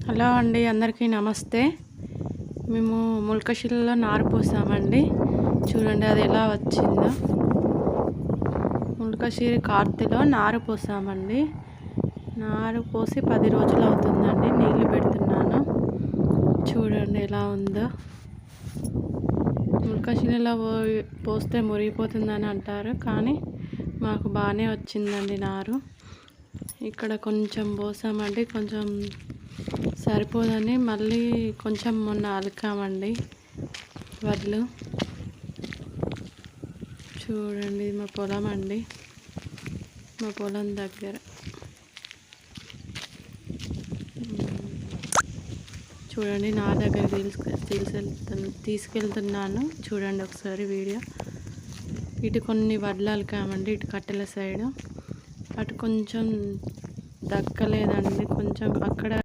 Hello అండి, అందరికీ నమస్తే. మేము ముల్కశిలలో నారు పోసామండి. చూడండి అది ఎలా వచ్చిందో. ముల్కశిరి కార్తెలో నారు పోసామండి. నారు పోసి 10 రోజులు అవుతుందండి. నీళ్లు పెడుతున్నాను. చూడండి ఎలా ఉందో. ముల్కశిలలో పోస్తే మురిగిపోతుందని అంటారు, కానీ మాకు బాగానే వచ్చిందండి నారు. ఇక్కడ కొంచెం పోసామండి, కొంచెం సరిపోదని మళ్ళీ కొంచెం మొన్న అలకామండి వడ్లు. చూడండి మా పొలం అండి, మా పొలం దగ్గర. చూడండి నా దగ్గర తీసుకెళ్తున్నాను. చూడండి ఒకసారి వీడియో. ఇటు కొన్ని వడ్లు అలకామండి, ఇటు కట్టెల సైడు. అటు కొంచెం దక్కలేదండి, కొంచెం అక్కడ